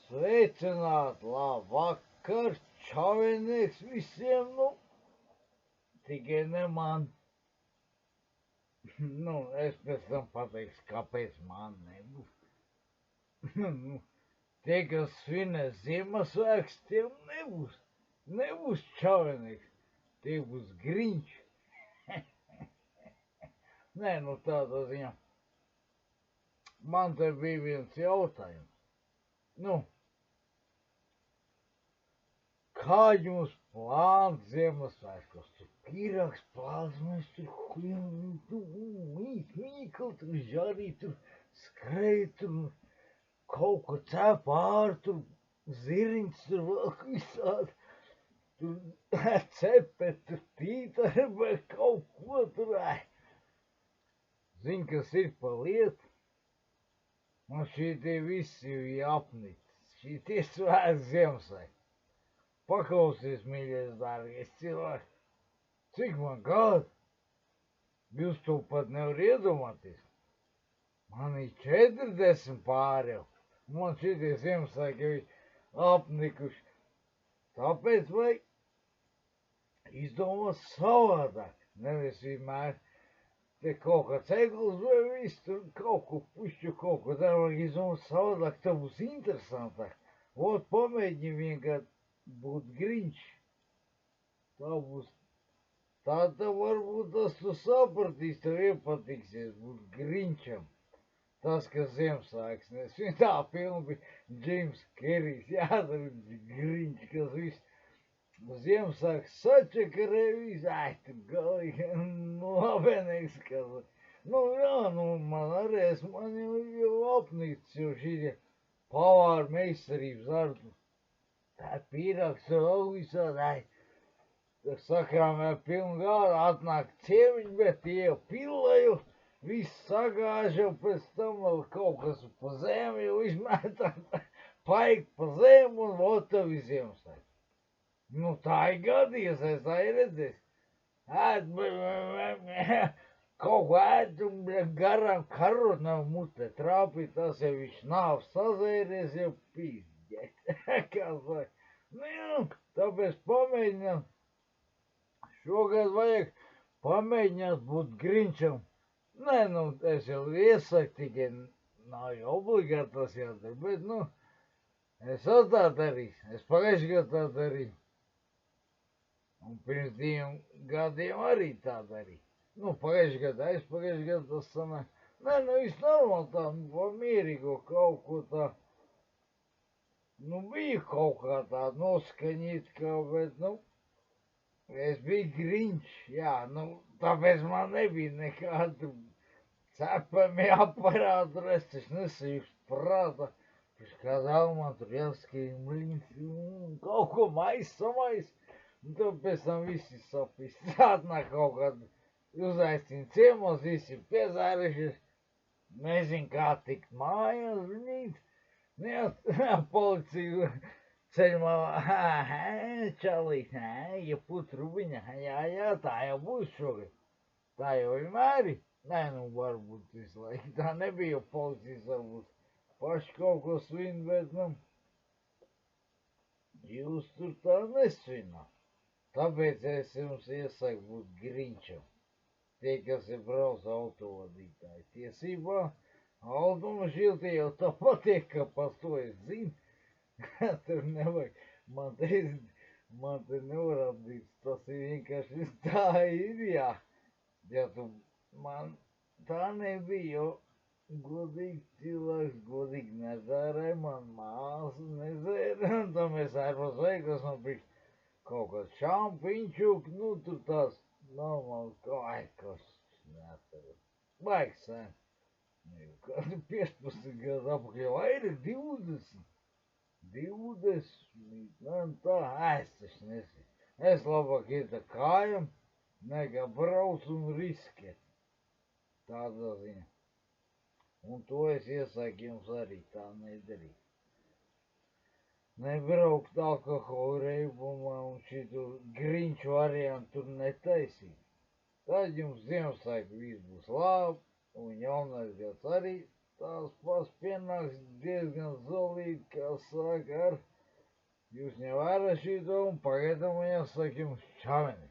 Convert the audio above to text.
Sveicināt, labvakar, čavinieks visiem, nu, tikai ne man. Nu, es pēc tam pateikšu, kāpēc man nebūs. Nu, tie, kas svinēs Ziemassvētkus, tiem nebūs čavinieks, tie būs Griņš. Nē, nu tādā ziņā. Man te bija viens jautājums. Nu, kā jums plāns Ziemassvētkos? Tur pīrāgs plāns, mēs tur mīkli, tur žarī, tur skrēja, tur kaut ko cep ār, tur ziriņš, tur vēl visādi. Tur cepet, tur tītari, vai kaut ko tur. Zini, kas ir pa lietu? Man šitie visi jāapnic. Šitie svēts Ziemassvētki. Paklausies, mīļais, dārgais cilvēks. Cik man gadu? Jūs to pat nevar iedomāties. Man ir 40 pāri jau. Man šitie Ziemassvētki jau ir apnikuši. Tāpēc vajag izdomāt savādāk. Nevis vienmēr te kaut kāds eglis vai viss, tur kaut ko pušķu, kaut ko dara, vajag izdomāt savādāk, tā būs interesantāk. Ot, pamēģini vienkārt būt Griņš. Tā būs, tā varbūt tas tu sapratīs, tev iepatiksies būt Griņčam. Tas, kas Ziemassvētks, nes tā filma bija Džeims Kerijs, jādara Griņš, kas viss. Ziemassvētks sačakarē visu, tur galīgi, nu labenīgs, kas. Nu jā, nu man arī, man jau apnīcis, jo šī pavāra meistarības darbu. Tā pīrāgs vēl visādi, tā sakrāmē pilnu gādu, atnāk ciemiņi, bet tie jau pillēju, viss sagāž jau pēc tam vēl kaut kas pa zemi jau izmetā, paik pa zemi un vot tev ir Ziemassvētks. Nu tā ir gadījies, es tā ir redzējis. Kaut ko ēd un garām karot nav mutē trāpīt, tas jau viņš nav sazēries, jau pīzģēt. Kā saka. Nu jā, tāpēc pamēģinām. Šogad vajag pamēģināt būt Griņčam. Nē, nu, es jau iesaku, tikai nav jau obligāti tas jādara, bet, nu, es tā darīšu. Es pagājuši gadu tā darīju. Un pirms 2 gadiem arī tā darīja. Nu, pagājuši gadu tas sanāk. Nē, nu, viss normāli tā, nu, mierīgo kaut ko tā. Nu, bija kaut kā tā noskaņīt, bet, nu, es biju Griņš, jā, nu, tāpēc man nebija nekādu cepami aparātu, es taču nesajūstu prātā. Pēc kādā man tur jāskrien mlīns, kaut ko samais. Un tad pēc tam visi sapīs, atnāk kaut kādu, uzaicina ciemos, visi piezārušies, nezin kā tikt mājās, policija ceļumā, čalīt, ja putrubiņa, jā, tā jau būs šogad, tā jau vienmēr ir, nē, nu varbūt visu laiku, tā nebija jau policijas, varbūt paši kaut ko svin, bet, nu, jūs tur tā nesvināt. Tāpēc es jums iesaku būt Griņčam. Tie, kas ir brauc autovadītāji. Tiesībā, automašīna jau tā patiek, ka par to es zinu. Tur nevajag, man te nevar atbīt, tas ir vienkārši tā ir, jā. Ja tu man tā nebija, jo godīgi cilvēks, godīgi nezērēja, man māsa nezērēja, un tā mēs ārpus veiklas man bija kaut kāds šampiņčuk, nu tur tās normāli, kas neatceros. Baigi sen. Kādu 15 gadu apakaļ, vai ir 20? 20, man tā, es taču nesinu. Es labāk iet ar kājām, nekā brauc un riskēt. Tādā ziņā. Un to es iesaku jums arī tā nedarīt. Nebraukt alkohola reibumā un šitu Griņču variantu tur netaisīt. Tad jums Ziemassvētku viss būs labi, un jaunais gads arī tās pats pienāks diezgan zolīt, kā saka, ar jūs nevarat šito un pagaidām jāsaka jums čaveni.